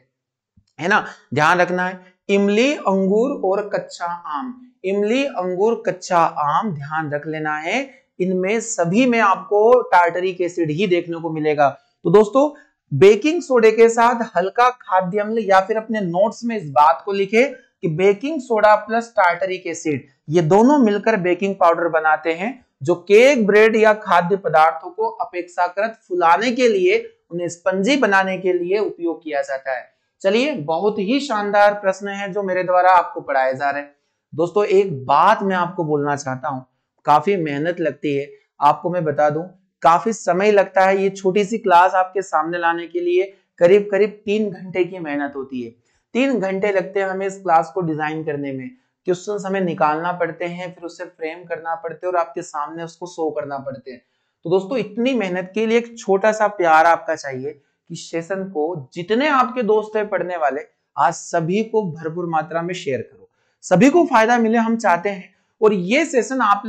ना, ध्यान रखना है। इमली, अंगूर और कच्चा आम, इमली, अंगूर, कच्चा आम, ध्यान रख लेना है, इनमें सभी में आपको टार्टरिक एसिड ही देखने को मिलेगा। तो दोस्तों बेकिंग सोडे के साथ हल्का खाद्य अम्ल, या फिर अपने नोट्स में इस बात को लिखे कि baking soda plus tartaric acid, ये दोनों मिलकर बेकिंग पाउडर बनाते हैं, जो केक, ब्रेड या खाद्य पदार्थों को अपेक्षाकृत फुलाने के लिए, उन्हें स्पंजी बनाने के लिए उपयोग किया जाता है। चलिए बहुत ही शानदार प्रश्न है जो मेरे द्वारा आपको पढ़ाए जा रहे हैं। दोस्तों एक बात मैं आपको बोलना चाहता हूं, काफी मेहनत लगती है, आपको मैं बता दूं काफी समय लगता है। ये छोटी सी क्लास आपके सामने लाने के लिए करीब करीब 3 घंटे की मेहनत होती है। 3 घंटे लगते हैं हमें इस क्लास को डिजाइन करने में। क्वेश्चंस हमें निकालना पड़ते हैं, फिर उसे फ्रेम करना पड़ते हैं और आपके सामने उसको शो करना पड़ते हैं। तो दोस्तों इतनी मेहनत के लिए एक छोटा सा प्यार आपका चाहिए कि सेशन को जितने आपके दोस्त है पढ़ने वाले, आज सभी को भरपूर मात्रा में शेयर करो, सभी को फायदा मिले हम चाहते हैं। और ये सेशन आप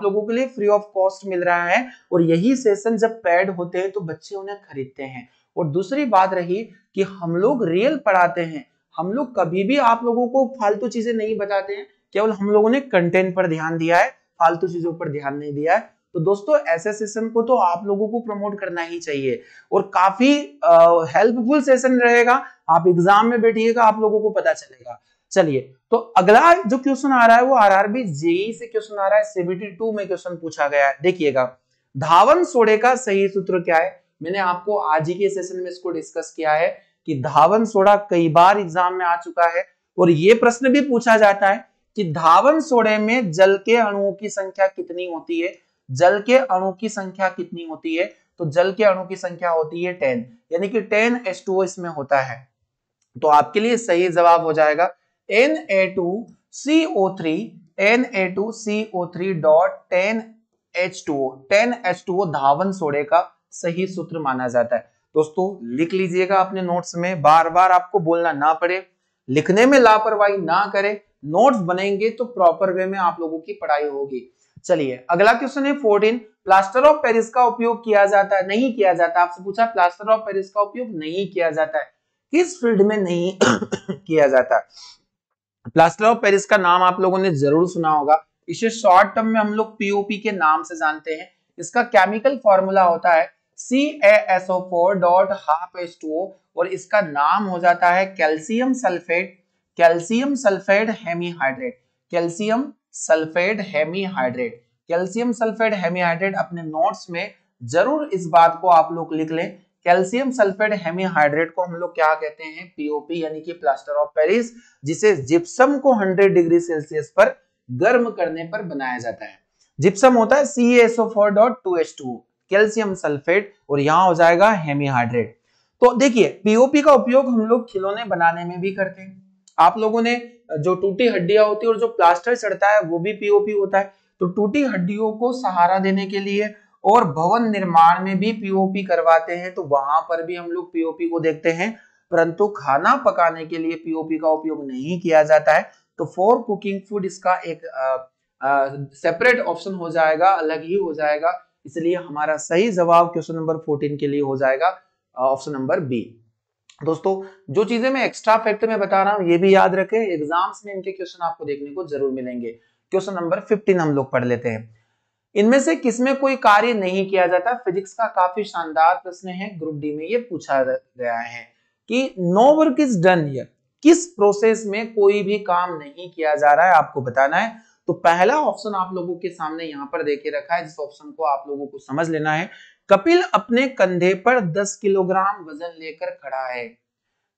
लोगों के लिए फ्री ऑफ कॉस्ट मिल रहा है। और यही सेशन जब पेड होते हैं तो बच्चे उन्हें खरीदते हैं। और दूसरी बात रही कि हम लोग रियल पढ़ाते हैं, हम लोग कभी भी आप लोगों को फालतू चीजें नहीं बताते हैं, केवल हम लोगों ने कंटेंट पर ध्यान दिया है, फालतू चीजों पर ध्यान नहीं दिया है। तो दोस्तों ऐसे सेशन को तो आप लोगों को प्रमोट करना ही चाहिए और काफी हेल्पफुल सेशन रहेगा। आप एग्जाम में बैठिएगा, आप लोगों को पता चलेगा। चलिए, तो अगला जो क्वेश्चन आ रहा है वो आरआरबी जेईई से क्वेश्चन आ रहा है। सीबीटी 2 में क्वेश्चन पूछा गया है। देखिएगा, धावन सोडे का सही सूत्र क्या है। मैंने आपको आज ही के सेशन में इसको डिस्कस किया है कि धावन सोडा कई बार एग्जाम में आ चुका है और ये प्रश्न भी पूछा जाता है कि धावन सोडे में जल के अणुओं की संख्या कितनी होती है। जल के अणु की संख्या कितनी होती है, तो जल के अणु की संख्या होती है 10, यानी कि 10H2O इसमें होता है। तो आपके लिए सही जवाब हो जाएगा Na2CO3 Na2CO3.10H2O। 10H2O धावन सोडे का सही सूत्र माना जाता है। दोस्तों लिख लीजिएगा अपने नोट्स में, बार बार आपको बोलना ना पड़े, लिखने में लापरवाही ना करें, नोट्स बनेंगे तो प्रॉपर वे में आप लोगों की पढ़ाई होगी। चलिए अगला क्वेश्चन है 14। प्लास्टर ऑफ पेरिस का उपयोग किया जाता है, नहीं किया जाता। आपसे पूछा प्लास्टर ऑफ पेरिस का उपयोग नहीं किया जाता है, किस फील्ड में नहीं किया जाता। प्लास्टर ऑफ पेरिस का नाम आप लोगों ने जरूर सुना होगा। इसे शॉर्ट टर्म में हम लोग पीओपी के नाम से जानते हैं। इसका केमिकल फॉर्मूला होता है CaSO4.12H2O और इसका नाम हो जाता है calcium sulphate hemihydrate. Calcium sulphate hemihydrate. Calcium sulphate hemihydrate अपने नोट्स में जरूर इस बात को आप लोग लिख लें। कैल्शियम सल्फेट हेमीहाइड्रेट को हम लोग क्या कहते हैं, पीओपी, यानी कि प्लास्टर ऑफ पेरिस, जिसे जिप्सम को 100 डिग्री सेल्सियस पर गर्म करने पर बनाया जाता है। जिप्सम होता है CaSO4.2H2O, कैल्शियम सल्फेट, और यहां हो जाएगा हेमीहाइड्रेट। तो देखिए पीओपी का उपयोग हम लोग खिलौने बनाने में भी करते हैं। आप लोगों ने जो टूटी हड्डियां होती है और जो प्लास्टर चढ़ता है वो भी पीओपी होता है। तो टूटी हड्डियों को सहारा देने के लिए और भवन निर्माण में भी पीओपी करवाते हैं, तो वहां पर भी हम लोग पीओपी को देखते हैं। परंतु खाना पकाने के लिए पीओपी का उपयोग नहीं किया जाता है। तो फॉर कुकिंग फूड इसका एक सेपरेट ऑप्शन हो जाएगा, अलग ही हो जाएगा। इसलिए हमारा सही जवाब क्वेश्चन नंबर 14 के लिए हो जाएगा ऑप्शन नंबर बी। दोस्तों जो चीजें मैं एक्स्ट्रा फैक्ट में बता रहा हूं ये भी याद रखें, एग्जाम्स में इनके क्वेश्चन आपको देखने को जरूर मिलेंगे। क्वेश्चन नंबर 15 हम लोग पढ़ लेते हैं। इनमें से किसमें कोई कार्य नहीं किया जाता। फिजिक्स का काफी शानदार प्रश्न है, ग्रुप डी में ये पूछा गया है कि no work is done here, किस प्रोसेस में कोई भी काम नहीं किया जा रहा है, आपको बताना है। तो पहला ऑप्शन आप लोगों के सामने यहां पर देके रखा है, जिस ऑप्शन को आप लोगों को समझ लेना है। कपिल अपने कंधे पर 10 किलोग्राम वजन लेकर खड़ा है।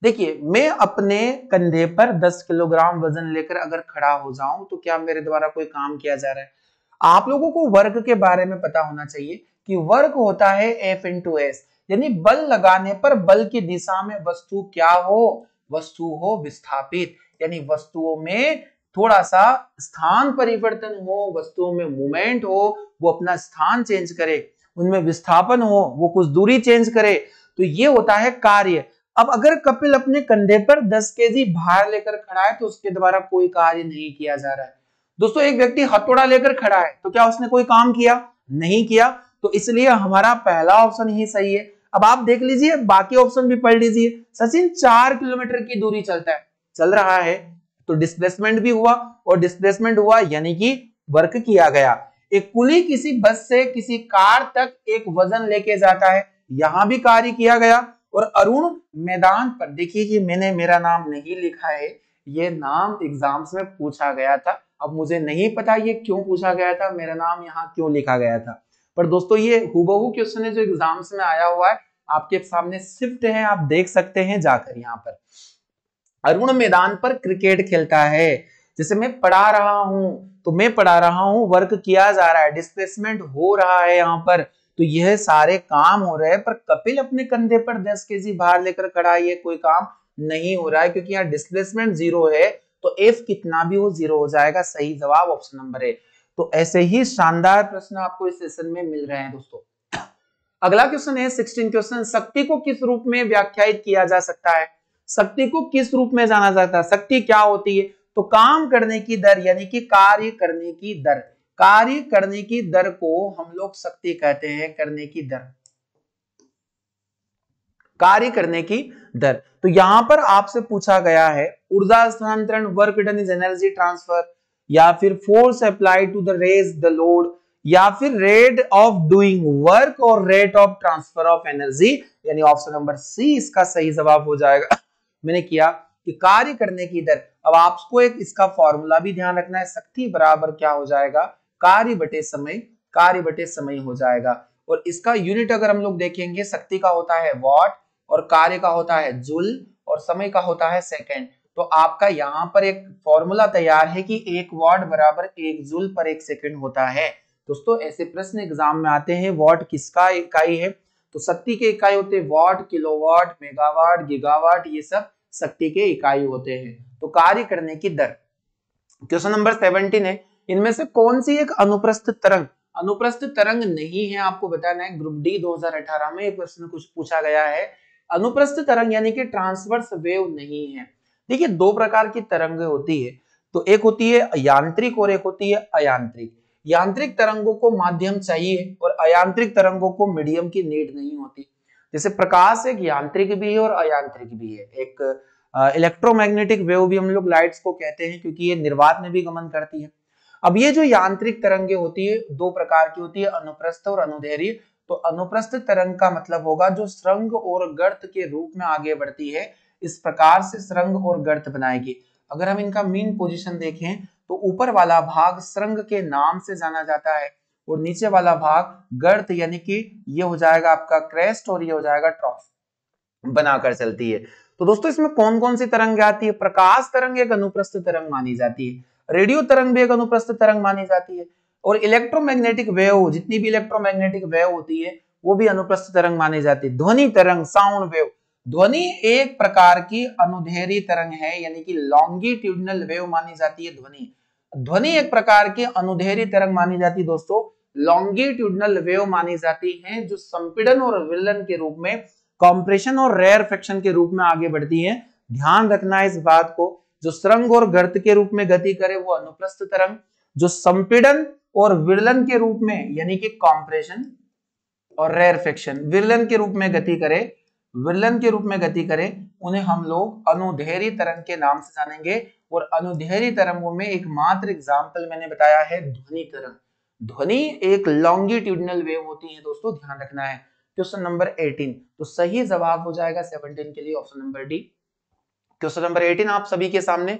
देखिए मैं अपने कंधे पर 10 किलोग्राम वजन लेकर अगर खड़ा हो जाऊं तो क्या मेरे द्वारा कोई काम किया जा रहा है। आप लोगों को वर्क के बारे में पता होना चाहिए कि वर्क होता है F × S, यानी बल लगाने पर बल की दिशा में वस्तु क्या हो, वस्तु हो विस्थापित, यानी वस्तुओं में थोड़ा सा स्थान परिवर्तन हो, वस्तुओं में मूवमेंट हो, वो अपना स्थान चेंज करे, उनमें विस्थापन हो, वो कुछ दूरी चेंज करे, तो ये होता है कार्य। अब अगर कपिल अपने कंधे पर 10 केजी भार लेकर खड़ा है तो उसके द्वारा कोई कार्य नहीं किया जा रहा है। दोस्तों एक व्यक्ति हथौड़ा लेकर खड़ा है तो क्या उसने कोई काम किया, नहीं किया। तो इसलिए हमारा पहला ऑप्शन ही सही है। अब आप देख लीजिए बाकी ऑप्शन भी पढ़ लीजिए। सचिन 4 किलोमीटर की दूरी चलता है, चल रहा है, तो डिस्प्लेसमेंट भी हुआ, और डिस्प्लेसमेंट हुआ यानी कि वर्क किया गया। एक कुली किसी बस से किसी कार तक एक वजन लेके जाता है, यहां भी कार्य किया गया। और अरुण मैदान पर, देखिए कि मैंने मेरा नाम नहीं लिखा है, ये नाम एग्जाम्स में पूछा गया था। अब मुझे नहीं पता ये क्यों पूछा गया था, मेरा नाम यहाँ क्यों लिखा गया था, पर दोस्तों ये हुबहू क्वेश्चन है जो एग्जाम्स में आया हुआ है, आपके सामने शिफ्ट है, आप देख सकते हैं जाकर। यहाँ पर अरुण मैदान पर क्रिकेट खेलता है, जैसे मैं पढ़ा रहा हूं तो मैं पढ़ा रहा हूं, वर्क किया जा रहा है, डिस्प्लेसमेंट हो रहा है यहाँ पर, तो तो यह सारे काम हो रहे हैं, पर कपिल अपने कंधे पर 10 केजी भार लेकर खड़ा है, ये कोई काम नहीं हो रहा है क्योंकि यहाँ डिस्प्लेसमेंट 0 है, तो F कितना भी हो 0 हो जाएगा। सही जवाब ऑप्शन नंबर है। तो ऐसे ही शानदार प्रश्न आपको इस सेशन में मिल रहे हैं दोस्तों। अगला क्वेश्चन है 16 क्वेश्चन, शक्ति को किस रूप में व्याख्यायित किया जा सकता है? शक्ति को किस रूप में जाना जाता है? शक्ति क्या होती है? तो काम करने की दर यानी कि कार्य करने की दर, कार्य करने की दर को हम लोग शक्ति कहते हैं, करने की दर, कार्य करने की दर। तो यहां पर आपसे पूछा गया है ऊर्जा स्थानांतरण, work done is energy transfer, या फिर force applied to the raise the load, या फिर रेट ऑफ डूइंग वर्क और rate of transfer of energy, यानी ऑप्शन नंबर सी इसका सही जवाब हो जाएगा। मैंने किया कि कार्य करने की दर। अब आपको एक इसका फॉर्मूला भी ध्यान रखना है, शक्ति बराबर क्या हो जाएगा? कार्य बटे समय, कार्य बटे समय हो जाएगा। और इसका यूनिट अगर हम लोग देखेंगे, शक्ति का होता है वॉट और कार्य का होता है जूल और समय का होता है सेकेंड। तो आपका यहाँ पर एक फॉर्मूला तैयार है कि 1 वॉट बराबर 1 जूल पर 1 सेकेंड होता है। दोस्तों ऐसे प्रश्न एग्जाम में आते हैं। वॉट किसका इकाई है? तो शक्ति के इकाई होते हैं वॉट, किलोवाट, मेगावाट, गीगावाट, ये सब शक्ति के इकाई होते हैं। तो कार्य करने की दर। क्वेश्चन नंबर 17 है, इनमें से कौन सी एक अनुप्रस्थ तरंग, अनुप्रस्थ तरंग नहीं है, आपको बताना है। ग्रुप डी 2018 में एक प्रश्न कुछ पूछा गया है, अनुप्रस्थ तरंग यानी कि ट्रांसवर्स वेव नहीं है। देखिए 2 प्रकार की तरंगें होती है, तो एक होती है यांत्रिक और एक होती है अयांत्रिक। यांत्रिक तरंगों को माध्यम चाहिए और अयांत्रिक तरंगों को मीडियम की नीड नहीं होती। जैसे प्रकाश एक यांत्रिक भी है और अयांत्रिक भी है। एक इलेक्ट्रोमैग्नेटिक वेव भी हम लोग लाइट्स को कहते हैं क्योंकि ये निर्वात में भी गमन करती है। अब ये जो यांत्रिक तरंगे होती है 2 प्रकार की होती है, अनुप्रस्थ और अनुदैर्घ्य। तो अनुप्रस्थ तरंग का मतलब होगा जो सुरंग और गर्त के रूप में आगे बढ़ती है, इस प्रकार से सुरंग और गर्त बनाएगी। अगर हम इनका मीन पोजीशन देखें तो ऊपर वाला भाग सुरंग के नाम से जाना जाता है और नीचे वाला भाग गर्त यानी कि ये हो जाएगा आपका क्रेस्ट और ये हो जाएगा ट्रॉफ बनाकर चलती है। तो दोस्तों इसमें कौन कौन सी तरंग आती है? प्रकाश तरंग एक अनुप्रस्थ तरंग मानी जाती है, रेडियो तरंग भी एक अनुप्रस्थ तरंग मानी जाती है, और इलेक्ट्रोमैग्नेटिक वेव, जितनी भी इलेक्ट्रोमैग्नेटिक वेव होती है वो भी अनुप्रस्थ तरंग मानी जाती है। ध्वनि तरंग, साउंड वेव, ध्वनि एक प्रकार की अनुदैर्घ्य तरंग है यानी कि लॉन्गिट्यूडनल वेव मानी जाती है। ध्वनि ध्वनि एक प्रकार की अनुदैर्घ्य तरंग मानी जाती है दोस्तों, लॉन्गिट्यूडनल वेव मानी जाती है, जो संपीड़न और विलयन के रूप में, कॉम्प्रेशन और रेयरफेक्शन के रूप में आगे बढ़ती है। ध्यान रखना है इस बात को, जो सुरंग और गर्त के रूप में गति करे वो अनुप्रस्थ तरंग, जो संपीड़न और विलयन के रूप में यानी कि कॉम्प्रेशन और रेयरफेक्शन विलयन के रूप में गति करे, विलयन के रूप में गति करे, उन्हें हम लोग अनुदैर्घ्य तरंग के नाम से जानेंगे। और अनुदैर्घ्य तरंगों में एकमात्र एग्जाम्पल मैंने बताया है ध्वनि तरंग। ध्वनि एक लॉन्गिट्यूडनल वेव होती है दोस्तों, ध्यान रखना है। क्वेश्चन नंबर 18, तो सही जवाब हो जाएगा 17 के लिए option number D. Question number 18 आप सभी के सामने,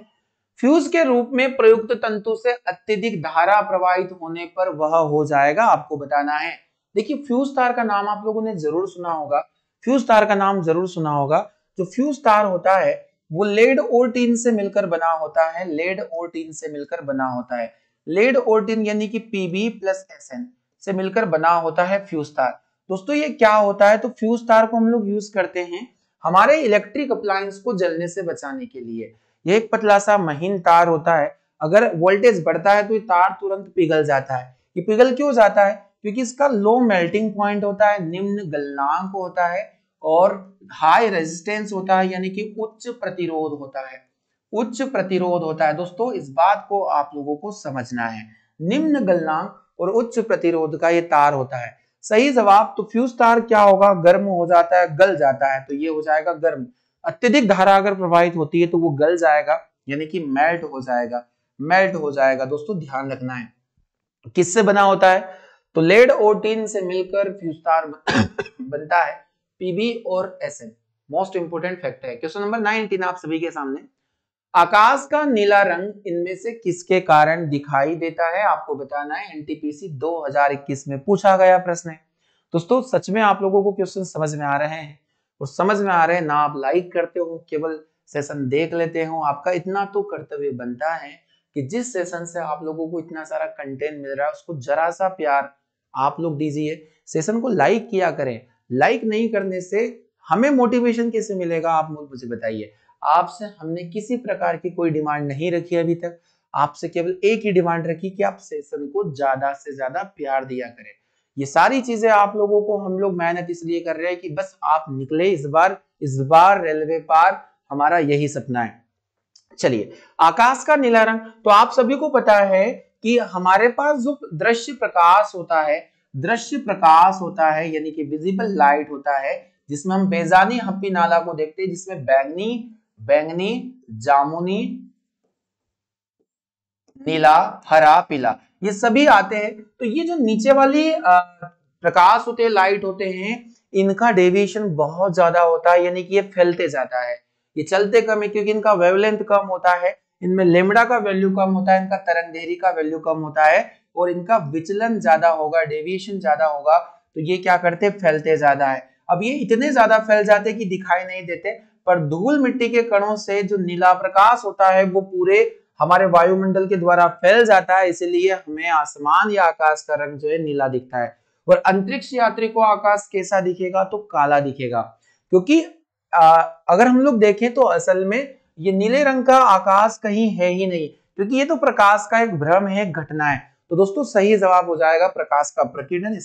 फ्यूज के रूप में प्रयुक्त तंतु से अत्यधिक धारा प्रवाहित होने पर वह हो जाएगा, आपको बताना है। देखिए फ्यूज तार का नाम आप लोगों ने जरूर सुना होगा, फ्यूज तार का नाम जरूर सुना होगा। जो फ्यूज तार होता है वो लेड और टीन से मिलकर बना होता है, लेड और टीन से मिलकर बना होता है। लेड और टीन यानी कि Pb प्लस Sn से मिलकर बना होता है फ्यूज तार। दोस्तों ये क्या होता है? तो फ्यूज तार को हम लोग यूज करते हैं हमारे इलेक्ट्रिक अप्लायंस को जलने से बचाने के लिए। यह एक पतला सा महीन तार होता है, अगर वोल्टेज बढ़ता है तो ये तार तुरंत पिघल जाता है। ये पिघल क्यों जाता है? क्योंकि इसका लो मेल्टिंग पॉइंट होता है, निम्न गलनांक होता है और हाई रेजिस्टेंस होता है, यानी कि उच्च प्रतिरोध होता है, उच्च प्रतिरोध होता है। दोस्तों इस बात को आप लोगों को समझना है, निम्न गलनांक और उच्च प्रतिरोध का ये तार होता है। सही जवाब, तो फ्यूज तार क्या होगा? गर्म हो जाता है, गल जाता है, तो ये हो जाएगा गर्म। अत्यधिक धारा अगर प्रवाहित होती है तो वो गल जाएगा यानी कि मेल्ट हो जाएगा, मेल्ट हो जाएगा। दोस्तों ध्यान रखना है किससे बना होता है? तो लेड और टीन से मिलकर फ्यूज तार बनता है, Pb और Sn। मोस्ट इंपोर्टेंट फैक्ट है। क्वेश्चन नंबर 19 आप सभी के सामने, आकाश का नीला रंग इनमें से किसके कारण दिखाई देता है? आपको बताना है। एनटीपीसी 2021 में पूछा गया प्रश्न है। दोस्तों सच में आप लोगों को क्वेश्चन समझ में आ रहे हैं, और समझ में आ रहे हैं ना आप लाइक करते हो, केवल सेशन देख लेते हो। आपका इतना तो कर्तव्य बनता है कि जिस सेशन से आप लोगों को इतना सारा कंटेंट मिल रहा है उसको जरा सा प्यार आप लोग दीजिए, सेशन को लाइक किया करें। लाइक नहीं करने से हमें मोटिवेशन कैसे मिलेगा, आप मुझे बताइए। आपसे हमने किसी प्रकार की कोई डिमांड नहीं रखी अभी तक, आपसे केवल एक ही डिमांड रखी कि आप सेशन को ज्यादा से ज्यादा प्यार दिया करें। ये सारी चीजें आप लोगों को हम लोग मेहनत इसलिए कर रहे हैं कि बस आप निकले इस बार रेलवे पार, हमारा यही सपना है। चलिए, आकाश का नीला रंग, तो आप सभी को पता है कि हमारे पास जो दृश्य प्रकाश होता है यानी कि विजिबल लाइट होता है, जिसमें हम बेजानी हप्पी नाला को देखते हैं, जिसमें बैंगनी, जामुनी, नीला, हरा, पीला ये सभी आते हैं। तो ये जो नीचे वाली प्रकाश होते हैं, लाइट होते हैं, इनका डेविएशन बहुत ज्यादा होता है, यानी कि ये फैलते जाता है। ये चलते कम है क्योंकि इनका वेवलेंथ कम होता है, इनमें लेमड़ा का वैल्यू कम होता है, इनका तरंगदैर्घ्य का वैल्यू कम होता है और इनका विचलन ज्यादा होगा, डेविएशन ज्यादा होगा। तो ये क्या करते हैं, फैलते ज्यादा है। अब ये इतने ज्यादा फैल जाते हैं कि दिखाई नहीं देते, पर धूल मिट्टी के कणों से जो नीला प्रकाश होता है वो पूरे हमारे वायुमंडल के द्वारा फैल जाता है, इसलिए हमें आसमान या आकाश का रंग जो है नीला दिखता है। और अंतरिक्ष यात्री को आकाश कैसा दिखेगा, तो काला दिखेगा, क्योंकि अगर हम लोग देखें तो असल में ये नीले रंग का आकाश कहीं है ही नहीं, क्योंकि ये तो प्रकाश का एक भ्रम है, एक घटना है। तो दोस्तों सही जवाब हो जाएगा प्रकाश का प्रकीर्णन,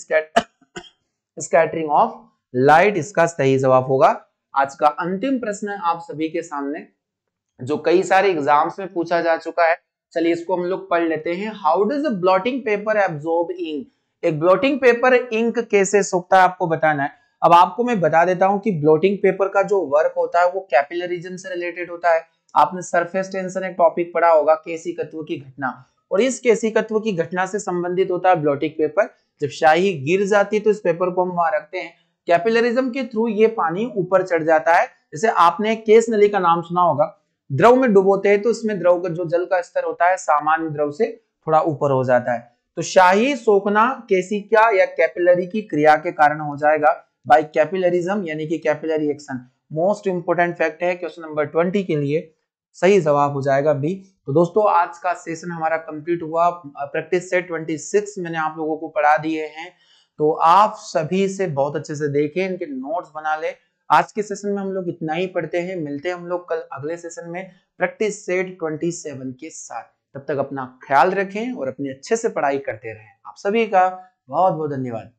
स्कैटरिंग ऑफ लाइट, इसका सही जवाब होगा। आज का अंतिम प्रश्न है आप सभी के सामने, जो कई सारे एग्जाम्स में पूछा जा चुका है। चलिए इसको हम लोग पढ़ लेते हैं। How does a blotting paper absorb ink? एक ब्लॉटिंग पेपर इंक कैसे सोखता है, आपको बताना है। अब आपको मैं बता देता हूं कि ब्लॉटिंग पेपर का जो वर्क होता है वो कैपिलरिज्म से रिलेटेड होता है। आपने सरफेस टेंशन एक टॉपिक पढ़ा होगा, केशिकत्व की घटना, और इस केशिकत्व की घटना से संबंधित होता है ब्लॉटिंग पेपर। जब स्याही गिर जाती है तो इस पेपर को हम वहां रखते हैं, कैपिलरिज्म के थ्रू ये पानी ऊपर चढ़ जाता है। जैसे आपने केस नली का नाम सुना होगा, द्रव में डुबोते हैं तो इसमें द्रव का जो जल का स्तर होता है सामान्य द्रव से थोड़ा ऊपर हो जाता है। तो शाही सोखना केशिका या कैपिलरी की क्रिया के कारण हो जाएगा, बाय कैपिलरिज्म यानी कि capillary action. Most important fact है क्वेश्चन नंबर 20 के लिए, सही जवाब हो जाएगा बी। तो दोस्तों आज का सेशन हमारा कंप्लीट हुआ। प्रैक्टिस सेट 26 मैंने आप लोगों को पढ़ा दिए हैं, तो आप सभी से बहुत अच्छे से देखें, इनके नोट्स बना ले। आज के सेशन में हम लोग इतना ही पढ़ते हैं, मिलते हैं हम लोग कल अगले सेशन में प्रैक्टिस सेट 27 के साथ। तब तक अपना ख्याल रखें और अपनी अच्छे से पढ़ाई करते रहें। आप सभी का बहुत बहुत धन्यवाद।